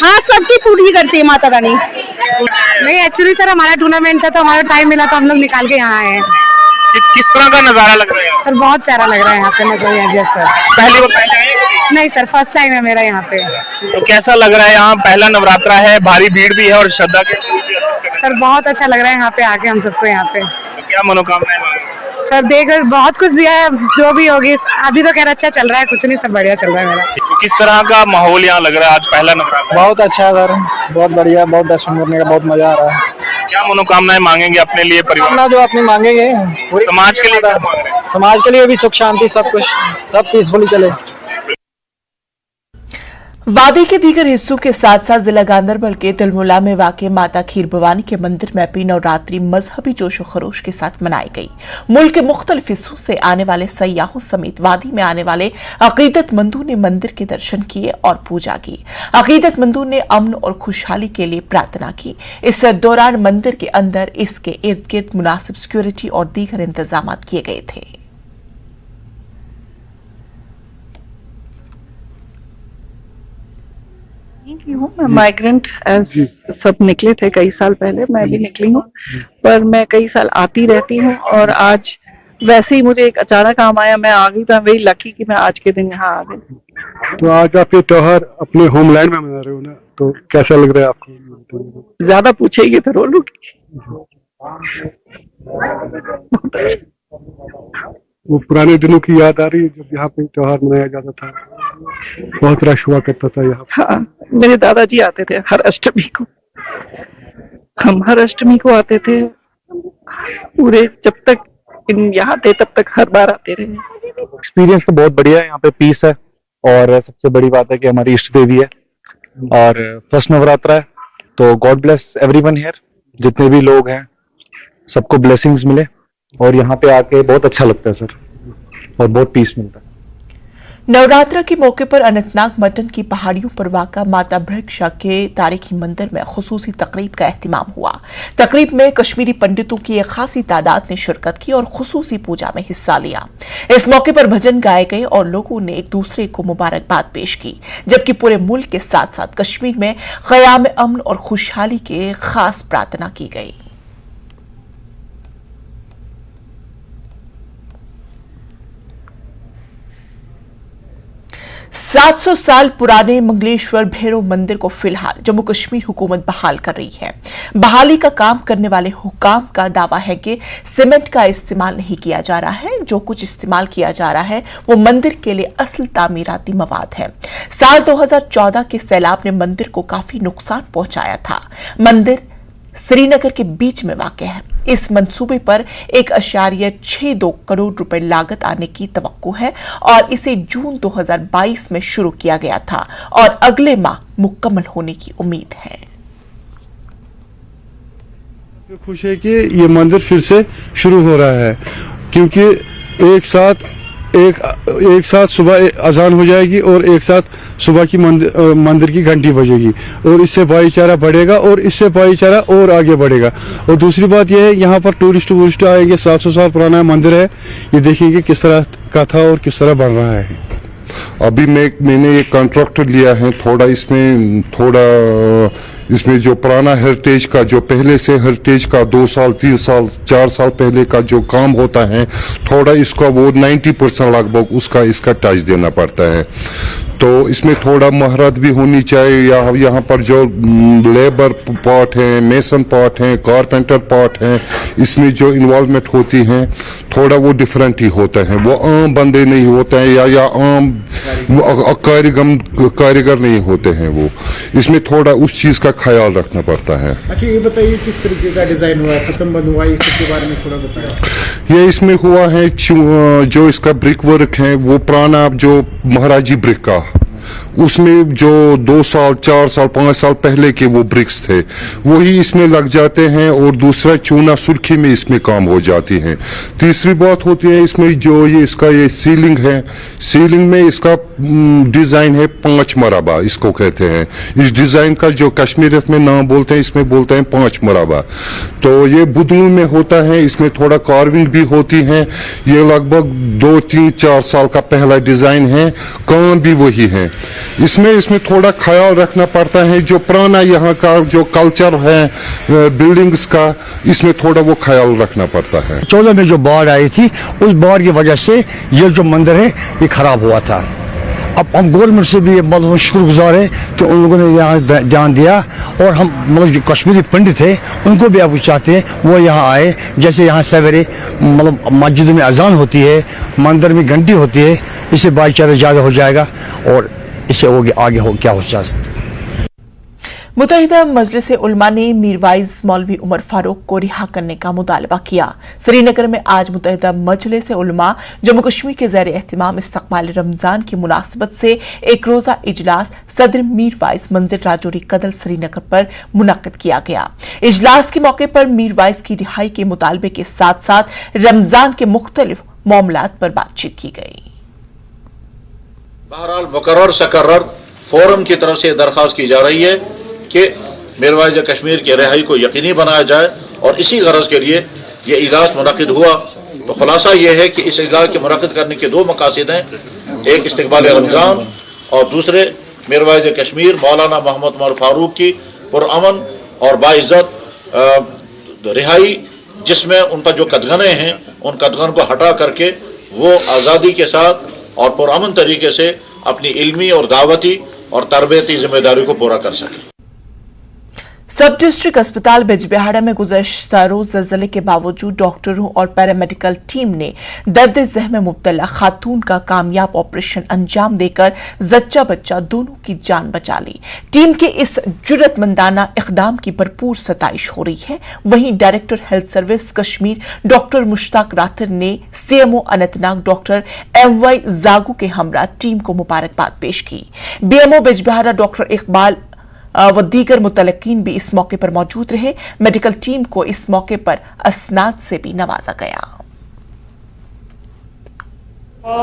हाँ, सबकी पूरी करती है माता रानी। नहीं, एक्चुअली सर हमारा टूर्नामेंट था तो हमारा टाइम मिला तो हम लोग निकाल के यहाँ आए हैं। किस तरह का नजारा लग रहा है? सर बहुत प्यारा लग रहा है यहाँ पे नजारा। सर पहली बार पहले आए? नहीं सर, फर्स्ट टाइम है मेरा यहाँ पे। तो कैसा लग रहा है? यहाँ पहला नवरात्रा है, भारी भीड़ भी है और श्रद्धा के सर बहुत अच्छा लग रहा है यहाँ पे आके हम सबको। यहाँ पे तो क्या मनोकामना है? सर देखकर बहुत कुछ दिया है, जो भी होगी। अभी तो कह रहा अच्छा चल रहा है, कुछ नहीं, सब बढ़िया चल रहा है मेरा। तो किस तरह का माहौल यहाँ लग रहा है आज पहला नवरात्रा? बहुत अच्छा है सर, बहुत बढ़िया, बहुत दर्शन करने का बहुत मजा आ रहा है। क्या मनोकामनाएं मांगेंगे अपने लिए, परिवार जो अपने मांगेंगे, समाज के लिए क्या मांग रहे हैं? समाज के लिए भी सुख शांति सब कुछ, सब पीसफुली चले। वादी के दीगर हिस्सों के साथ साथ जिला गांधरबल के तिलमुला में वाक़ माता खीर भवानी के मंदिर में भी नवरात्रि मजहबी जोशो खरोश के साथ मनाई गई। मुल्क के मुख्तलिफ हिस्सों से आने वाले सयाहों समेत वादी में आने वाले अकीदतमंदों ने मंदिर के दर्शन किए और पूजा की। अकीदतमंदों ने अमन और खुशहाली के लिए प्रार्थना की। इस दौरान मंदिर के अंदर इसके इर्द गिर्द मुनासिब सिक्योरिटी और दीगर इंतजाम किए गए थे। मैं माइग्रेंट सब निकले थे कई साल पहले, मैं भी निकली हूँ, पर मैं कई साल आती रहती हूँ और आज वैसे ही मुझे एक अचानक काम आया, मैं आ गई, तो वेरी लकी कि मैं आज के दिन यहाँ आ गई। तो आज आप ये त्योहार अपने होमलैंड में मना रहे हो ना, तो कैसा लग रहा है आपको? ज्यादा पूछेगी तो रो लूंगी। वो पुराने दिनों की याद आ रही है जब यहाँ पे त्योहार मनाया जाता था, बहुत रश हुआ करता था यहाँ। हाँ, मेरे दादाजी आते थे हर अष्टमी को, हम हर अष्टमी को आते थे। पूरे जब तक लेकिन यहाँ थे तब तक हर बार आते रहे। एक्सपीरियंस तो बहुत बढ़िया है, यहाँ पे पीस है और सबसे बड़ी बात है कि हमारी इष्ट देवी है और फर्स्ट नवरात्रा है, तो गॉड ब्लेस एवरीवन हियर, जितने भी लोग हैं सबको ब्लेसिंग्स मिले और यहाँ पे आके बहुत अच्छा लगता है सर और बहुत पीस मिलता है। नवरात्रा के मौके पर अनंतनाग मटन की पहाड़ियों पर वाक़ा माता भृक्षा के तारीखी मंदिर में खुसूसी तकरीब का एहतिमाम हुआ। तकरीब में कश्मीरी पंडितों की एक खासी तादाद ने शिरकत की और खुसूसी पूजा में हिस्सा लिया। इस मौके पर भजन गाए गए और लोगों ने एक दूसरे को मुबारकबाद पेश की, जबकि पूरे मुल्क के साथ साथ कश्मीर में क़याम अमन और खुशहाली के खास प्रार्थना की गई। 700 साल पुराने मंगलेश्वर भैरव मंदिर को फिलहाल जम्मू कश्मीर हुकूमत बहाल कर रही है। बहाली का काम करने वाले हुकाम का दावा है कि सीमेंट का इस्तेमाल नहीं किया जा रहा है, जो कुछ इस्तेमाल किया जा रहा है वो मंदिर के लिए असल तामीराती मवाद है। साल 2014 के सैलाब ने मंदिर को काफी नुकसान पहुंचाया था। मंदिर श्रीनगर के बीच में वाक़ है। इस मंसूबे पर 1.62 करोड़ रुपए लागत आने की तवक्को है और इसे जून 2022 में शुरू किया गया था और अगले माह मुकम्मल होने की उम्मीद है। खुश है कि ये मंदिर फिर से शुरू हो रहा है, क्योंकि एक साथ सुबह अजान हो जाएगी और एक साथ सुबह की मंदिर की घंटी बजेगी और इससे भाईचारा बढ़ेगा और इससे भाईचारा और आगे बढ़ेगा। और दूसरी बात यह है, यहाँ पर टूरिस्ट आएंगे। 700 साल पुराना मंदिर है, ये देखेंगे किस तरह का था और किस तरह बन रहा है। अभी मैंने ये कॉन्ट्रैक्ट लिया है, इसमें जो पुराना हेरिटेज का, जो पहले से हेरिटेज का 2 साल 3 साल 4 साल पहले का जो काम होता है, थोड़ा इसका वो 90% लगभग इसका टच देना पड़ता है। तो इसमें थोड़ा महारत भी होनी चाहिए। यहाँ पर जो लेबर पार्ट है, मेसन पार्ट है, कारपेंटर पार्ट है, इसमें जो इन्वॉल्वमेंट होती है थोड़ा वो डिफरेंट ही होता है। वो आम बंदे नहीं होते हैं या आम कारीगर नहीं होते हैं। वो इसमें थोड़ा उस चीज का ख्याल रखना पड़ता है। अच्छा, ये बताइए किस तरीके का डिजाइन हुआ है, खत्म बंद हुआ है, इस सब के बारे में थोड़ा बताएं। ये इसमें हुआ है जो इसका ब्रिक वर्क है वो पुराना जो महाराजी ब्रिक का, उसमें जो 2 साल 4 साल 5 साल पहले के वो ब्रिक्स थे वही इसमें लग जाते हैं और दूसरा चूना सुर्खी में इसमें काम हो जाती है। तीसरी बात होती है इसमें जो ये सीलिंग है, सीलिंग में इसका डिजाइन है 5 मरबा इसको कहते हैं। इस डिजाइन का जो कश्मीरियत में नाम बोलते हैं, इसमें बोलते हैं 5 मरबा। तो ये बुदनू में होता है, इसमें थोड़ा कार्विंग भी होती है। ये लगभग 2 3 4 साल का पहला डिजाइन है, काम भी वही है। इसमें थोड़ा ख्याल रखना पड़ता है, जो पुराना यहाँ का जो कल्चर है बिल्डिंग्स का, इसमें थोड़ा वो ख्याल रखना पड़ता है। 14 में जो बाढ़ आई थी, उस बाढ़ की वजह से ये जो मंदिर है ये खराब हुआ था। अब हम गवर्नमेंट से भी मतलब शुक्रगुजार है कि उन लोगों ने यहाँ ध्यान दिया और हम मतलब जो कश्मीरी पंडित थे उनको भी आप चाहते हैं वो यहाँ आए। जैसे यहाँ सवेरे मतलब मस्जिद में अजान होती है, मंदिर में घंटी होती है, इससे भाईचारा ज़्यादा हो जाएगा और इससे आगे हो क्या हो सकता है। मुत्तहिदा मजलिस उलमा ने मीरवाइज मौलवी उमर फारूक को रिहा करने का मुतालबा किया। श्रीनगर में आज मुत्तहिदा मजलिस उलमा जम्मू कश्मीर के ज़ेर एहतिमाम इस्तकबाल रमजान की मुनासबत से एक रोजा इजलास सदर मीरवाइज मंजिल राजौरी कदल श्रीनगर पर मुनक्किद किया गया। इजलास के मौके पर मीरवाइज की रिहाई के मुतालबे के साथ साथ रमजान के मुख्तलिफ मामलात पर बातचीत की गई। बहरहाल मुकर्रर सकर्रर फोरम की तरफ से दरख्वास्त की जा रही है कि मीरवाइज कश्मीर की रिहाई को यकीनी बनाया जाए और इसी गरज के लिए ये इजलास मुनक्किद हुआ। तो खुलासा ये है कि इस इजलास के मुनक्किद करने के 2 मकासद हैं, एक इस्तकबाल रमज़ान और दूसरे मीरवाइज कश्मीर मौलाना मोहम्मद उमर फारूक की पुरअमन और बाइज़्ज़त रिहाई, जिसमें उनका जो कदगने हैं उन कदगन को हटा करके वो आज़ादी के साथ और पुरअमन तरीके से अपनी इल्मी और दावती और तरबियती जिम्मेदारी को पूरा कर सके। सब डिस्ट्रिक्ट अस्पताल बिजबिहाड़ा में गुज़श्ता रोज ज़लज़ले के बावजूद डॉक्टरों और पैरामेडिकल टीम ने दर्द ज़ह में मुब्तला खातून का कामयाब ऑपरेशन अंजाम देकर जच्चा बच्चा दोनों की जान बचा ली। टीम के इस जुर्रतमंदाना इक़दाम की भरपूर सताइश हो रही है। वहीं director health service Kashmir doctor Mushtaq Rather ने सीएमओ अनंतनाग डॉक्टर MY जागू के हमरा टीम को मुबारकबाद पेश की। BMO बिजबिहाड़ा डॉक्टर इकबाल व दीगर मुतलकीन भी इस मौके पर मौजूद रहे। मेडिकल टीम को इस मौके पर असनाद से भी नवाजा गया।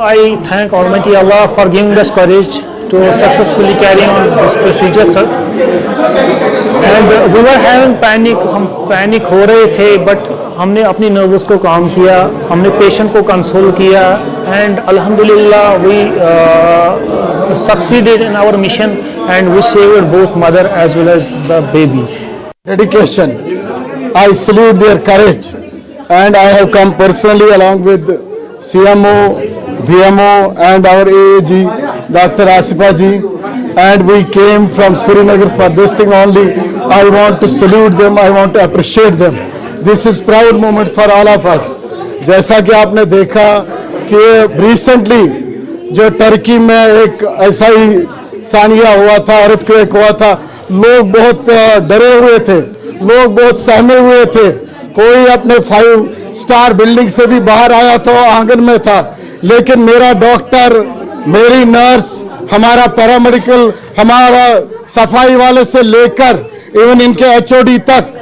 I thank Almighty Allah for giving us courage to successfully carry on this procedure, sir. And we were having panic, हम पैनिक हो रहे थे, बट हमने अपनी नर्वस को काम किया, हमने पेशेंट को कंसोल किया, एंड अल्हम्दुलिल्लाह we succeeded in our mission and we saved both mother as well as the baby. Dedication. I salute their courage, and I have come personally along with CMO, BMO, and our AAG, Dr. Asifa ji, and we came from Srinagar for this thing only. I want to salute them. I want to appreciate them. This is proud moment for all of us. जैसा कि आपने देखा कि recently जो Turkey में एक ऐसा ही सानिया हुआ था, अर्थक्वेक हुआ था, लोग बहुत डरे हुए थे, लोग बहुत सहमे हुए थे। कोई अपने 5 स्टार बिल्डिंग से भी बाहर आया तो आंगन में था, लेकिन मेरा डॉक्टर, मेरी नर्स, हमारा पैरामेडिकल, हमारा सफाई वाले से लेकर इवन इनके HOD तक,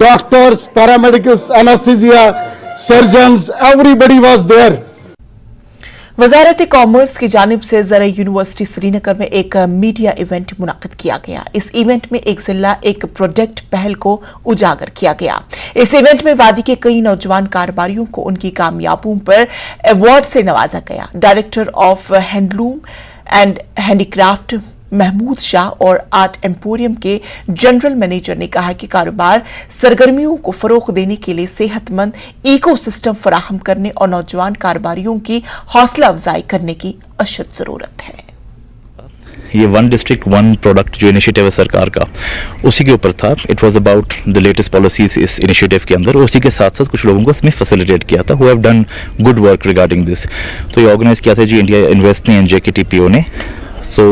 doctors, paramedicals, anaesthesia, surgeons, everybody was there. वजारत कॉमर्स की जानिब से ज़रा यूनिवर्सिटी श्रीनगर में एक मीडिया इवेंट मुनाकिद किया गया। इस इवेंट में एक जिला एक प्रोडक्ट पहल को उजागर किया गया। इस इवेंट में वादी के कई नौजवान कारोबारियों को उनकी कामयाबियों पर अवार्ड से नवाजा गया। Director of handloom and handicraft Mahmood Shah और आर्ट एम्पोरियम के जनरल मैनेजर ने कहा कि कारोबार सरगर्मियों को फरोग देने के लिए सेहतमंद इकोसिस्टम फराहम करने और नौजवान कारोबारियों की हौसला अफजाई करने की अशद जरूरत है। ये 1 डिस्ट्रिक्ट 1 प्रोडक्ट जो इनिशिएटिव है सरकार का, उसी के ऊपर था। It was about the latest policies इस इनिशिएटिव के अंदर, और उसी के साथ साथ कुछ लोगों को इसमें फैसिलिटेट किया था, who have done good work regarding this. तो ये ऑर्गेनाइज किया था जी इंडिया इन्वेस्ट ने एंड JKTPO ने। So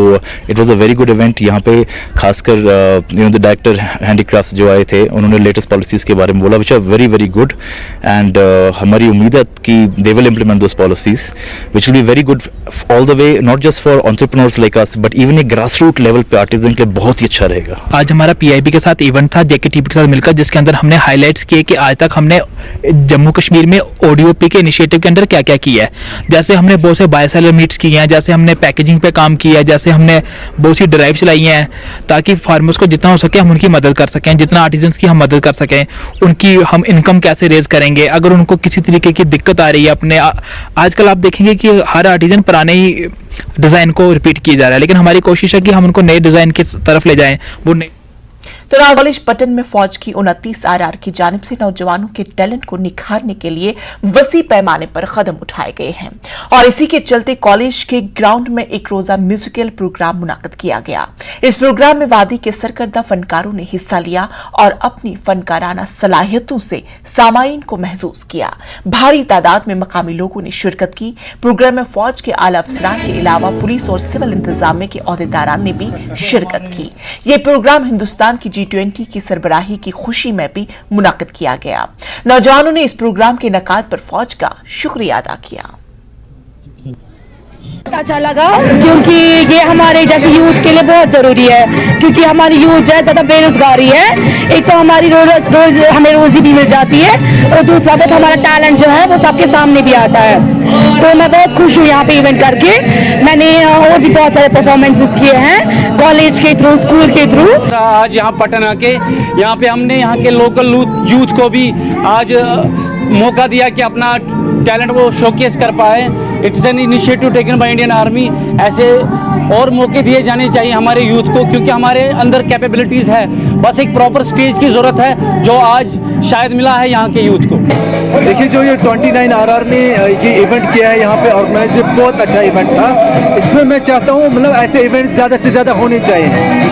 it was a very good event. यहाँ पे खासकर द डायरेक्टर हैंडीक्राफ्ट जो आए थे, उन्होंने लेटेस्ट पॉलिसीज के बारे में बोला, which are very very good, and हमारी उम्मीद है कि they will implement those policies which will be very good all the way, not just for entrepreneurs like us but even a grass root level पे artisan के लिए बहुत ही अच्छा रहेगा। आज हमारा PIB के साथ इवेंट था, JKTP के साथ मिलकर, जिसके अंदर हमने हाईलाइट्स किए कि आज तक हमने जम्मू कश्मीर में ODOP के इनिशिएटिव के अंदर क्या क्या किया है। जैसे हमने बहुत से बायोसेलर मीट्स किए हैं, जैसे हमने पैकेजिंग पे काम किया है, जैसे हमने बहुत सी ड्राइव चलाई हैं ताकि फार्मर्स को जितना हो सके हम उनकी मदद कर सकें, जितना आर्टिजन्स की हम मदद कर सकें। उनकी हम इनकम कैसे रेज करेंगे, अगर उनको किसी तरीके की दिक्कत आ रही है अपने, आजकल आप देखेंगे कि हर आर्टिजन पुराने ही डिज़ाइन को रिपीट किया जा रहा है, लेकिन हमारी कोशिश है कि हम उनको नए डिज़ाइन की तरफ ले जाएं। वो तो कॉलेज पटन में फौज की 29 RR की जानिब से नौजवानों के टैलेंट को निखारने के लिए वसी पैमाने पर कदम उठाए गए हैं, और इसी के चलते कॉलेज के ग्राउंड में एक रोजा म्यूजिकल प्रोग्राम मुनाकिद किया गया। इस प्रोग्राम में वादी के सरकर्दा फनकारों ने हिस्सा लिया और अपनी फनकाराना सलाहियतों से सामाईन को महसूस किया। भारी तादाद में मकामी लोगों ने शिरकत की। प्रोग्राम में फौज के आला अफसरान के अलावा पुलिस और सिविल इंतजामिया के ओहदेदारान ने भी शिरकत की। ये प्रोग्राम हिंदुस्तान की G20 की सरबराही की खुशी में भी मुनाकिद किया गया। नौजवानों ने इस प्रोग्राम के नकाद पर फौज का शुक्रिया अदा किया। अच्छा लगा क्योंकि ये हमारे जैसे यूथ के लिए बहुत ज़रूरी है, क्योंकि हमारी यूथ जो है ज़्यादा बेरोजगारी है। एक तो हमारी रोज हमें रोजी भी मिल जाती है, और दूसरा बात हमारा टैलेंट जो है वो सबके सामने भी आता है। तो मैं बहुत खुश हूँ यहाँ पे इवेंट करके। मैंने और भी बहुत सारे परफॉर्मेंसेस किए हैं कॉलेज के थ्रू, स्कूल के थ्रू। आज यहाँ पटन आके यहाँ पे हमने यहाँ के लोकल यूथ को भी आज मौका दिया कि अपना टैलेंट वो शोकेस कर पाए। It is an initiative taken by Indian army. ऐसे और मौके दिए जाने चाहिए हमारे यूथ को, क्योंकि हमारे अंदर कैपेबिलिटीज़ है, बस एक प्रॉपर स्टेज की ज़रूरत है जो आज शायद मिला है यहाँ के यूथ को। देखिए जो ये 29 RR ने ये इवेंट किया है यहाँ पे ऑर्गेनाइज, बहुत अच्छा इवेंट था। इसमें मैं चाहता हूँ मतलब ऐसे इवेंट ज़्यादा से ज़्यादा होने चाहिए,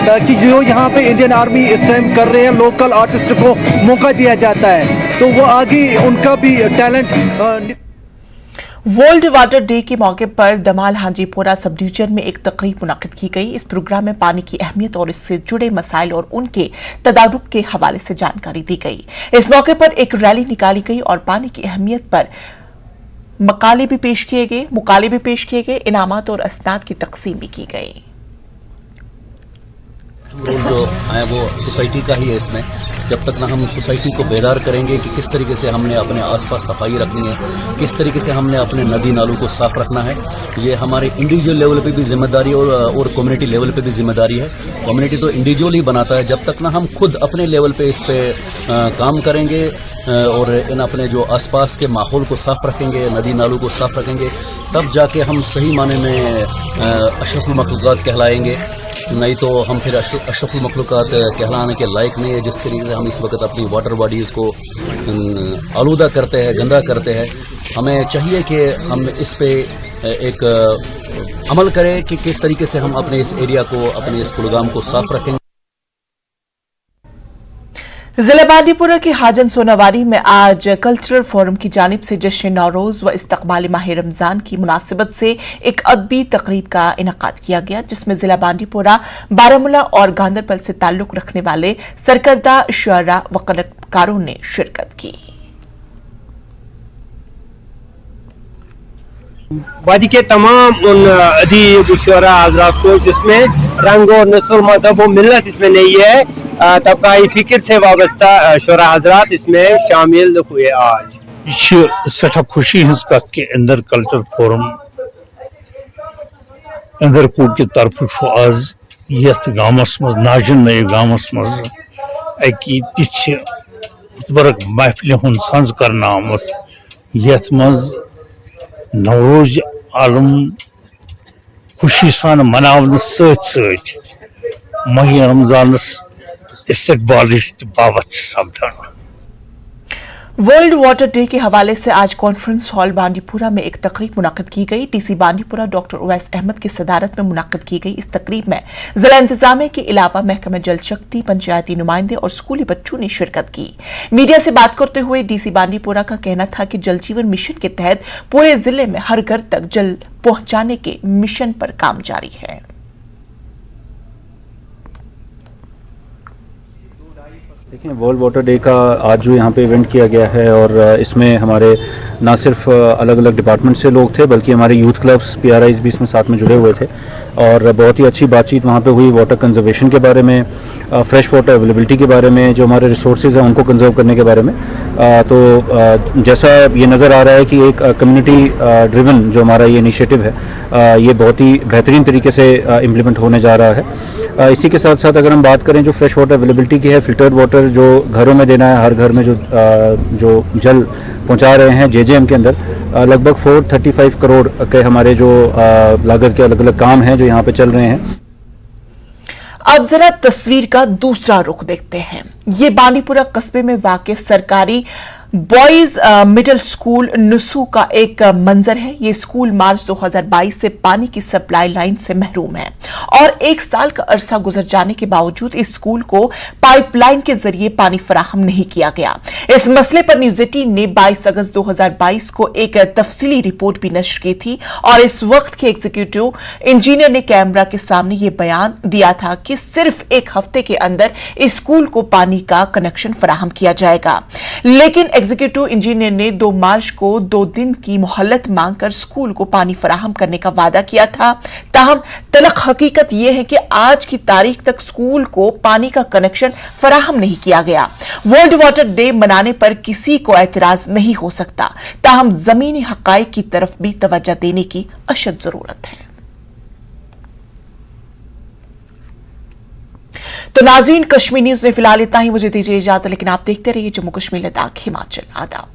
ताकि जो यहाँ पे इंडियन आर्मी इस टाइम कर रहे हैं, लोकल आर्टिस्ट को मौका दिया जाता है तो वो आगे उनका भी टैलेंट। वर्ल्ड वाटर डे के मौके पर दमाल हाजीपुरा सब डिवीजन में एक तकरीब मुनक्किद की गई। इस प्रोग्राम में पानी की अहमियत और इससे जुड़े मसाइल और उनके तदारुक के हवाले से जानकारी दी गई। इस मौके पर एक रैली निकाली गई और पानी की अहमियत पर मुकाले भी पेश किए गए, इनामात और असनाद की तकसीम भी की गई। रोल जो है वो सोसाइटी का ही है इसमें। जब तक ना हम सोसाइटी को बेदार करेंगे कि किस तरीके से हमने अपने आसपास सफाई रखनी है, किस तरीके से हमने अपने नदी नालों को साफ रखना है, ये हमारे इंडिविजुअल लेवल पे भी जिम्मेदारी है और कम्युनिटी लेवल पे भी जिम्मेदारी है। कम्युनिटी तो इंडिविजुअल ही बनाता है। जब तक ना हम खुद अपने लेवल पे इस पे काम करेंगे और इन अपने जो आसपास के माहौल को साफ रखेंगे, नदी नालों को साफ रखेंगे, तब जाके हम सही माने में अशरफुल मखलूक़ात कहलाएंगे। नहीं तो हम फिर अशरफुल मखलूक़ात कहलाने के लायक नहीं है। जिस तरीके से हम इस वक्त अपनी वाटर बॉडीज़ को आलूदा करते हैं, गंदा करते हैं, हमें चाहिए कि हम इस पे एक अमल करें कि किस तरीके से हम अपने इस एरिया को, अपने इस कुलगाम को साफ रखेंगे। जिला बांडीपुरा के हाजन सोनावारी में आज कल्चरल फोरम की जानिब से जश्न नौरोज व इस्तकबाल माह रमजान की मुनासिबत से एक अदबी तकरीब का इनेकाद किया गया, जिसमें जिला बांडीपुरा, बारामूला और गांधरबल से ताल्लुक रखने वाले सरकर्दा शुअरा व कलाकारों ने शिरकत की। वादी के तमाम उन अदीब शुअरा हज़रात को, जिसमें रंग और नस्ल मजहब और मिल्लत इसमें नहीं है, तबकाई फिक्र से वाबस्ता शुअरा हज़रात इसमें शामिल हुए। आज सठा खुशी हज कत के अंदर कल्चर फोरम अंदर कूट के तरफ आज यथ गामस मज नाजन नए गामस मज अकी तिबरक महफिल हुन संज करना आमत, यथ मज नवरोज आलम खुशी सान मनावन सत माह रमजानस इस्तकबाल बाबत सपदान। वर्ल्ड वाटर डे के हवाले से आज कॉन्फ्रेंस हॉल बांडीपुरा में एक तकरीब मुनक्किद की गई। डीसी बांडीपुरा डॉक्टर उवैस अहमद की सदारत में मुनक्किद की गई इस तकरीब में जिला इंतजामिया के अलावा महकमा जल शक्ति, पंचायती नुमाइंदे और स्कूली बच्चों ने शिरकत की। मीडिया से बात करते हुए डीसी बांडीपुरा का कहना था कि जल जीवन मिशन के तहत पूरे जिले में हर घर तक जल पहुंचाने के मिशन पर काम जारी है। देखिए, वर्ल्ड वाटर डे का आज जो यहाँ पे इवेंट किया गया है और इसमें हमारे ना सिर्फ अलग अलग डिपार्टमेंट से लोग थे, बल्कि हमारे यूथ क्लब्स, PRIs भी इसमें साथ में जुड़े हुए थे और बहुत ही अच्छी बातचीत वहाँ पे हुई। वाटर कंजर्वेशन के बारे में, फ्रेश वाटर अवेलेबिलिटी के बारे में, जो हमारे रिसोर्सेज हैं उनको कंजर्व करने के बारे में। तो जैसा ये नज़र आ रहा है कि एक कम्युनिटी ड्रिवन जो हमारा ये इनिशिएटिव है, ये बहुत ही बेहतरीन तरीके से इम्प्लीमेंट होने जा रहा है। इसी के साथ साथ अगर हम बात करें जो फ्रेश वाटर अवेलेबिलिटी की है, फिल्टर्ड वाटर जो घरों में देना है, हर घर में जो जल पहुंचा रहे हैं JJM के अंदर, लगभग 435 करोड़ के हमारे जो लागत के अलग अलग काम हैं जो यहाँ पे चल रहे हैं। अब जरा तस्वीर का दूसरा रुख देखते हैं। ये बांडीपुरा कस्बे में वाक़ सरकारी बॉयज मिडिल स्कूल नुसू का एक मंजर है। ये स्कूल मार्च 2022 से पानी की सप्लाई लाइन से महरूम है और 1 साल का अरसा गुजर जाने के बावजूद इस स्कूल को पाइपलाइन के जरिए पानी फराहम नहीं किया गया। इस मसले पर न्यूज़ 18 ने 22 अगस्त 2022 को एक तफसीली रिपोर्ट भी नश्र की थी और इस वक्त के एग्जीक्यूटिव इंजीनियर ने कैमरा के सामने ये बयान दिया था कि सिर्फ 1 हफ्ते के अंदर इस स्कूल को पानी का कनेक्शन फराहम किया जाएगा। लेकिन एग्जीक्यूटिव इंजीनियर ने 2 मार्च को 2 दिन की मोहलत मांगकर स्कूल को पानी फराहम करने का वादा किया था। ताहम तलख हकीकत यह है कि आज की तारीख तक स्कूल को पानी का कनेक्शन फराहम नहीं किया गया। वर्ल्ड वाटर डे मनाने पर किसी को एतराज नहीं हो सकता, ताहम जमीनी हकाइक की तरफ भी तवज्जो देने की अशद जरूरत है। तो नाज़रीन, कश्मीर न्यूज़ में फिलहाल इतना ही। मुझे दीजिए इजाजत, लेकिन आप देखते रहिए जम्मू कश्मीर लद्दाख हिमाचल। आदाब।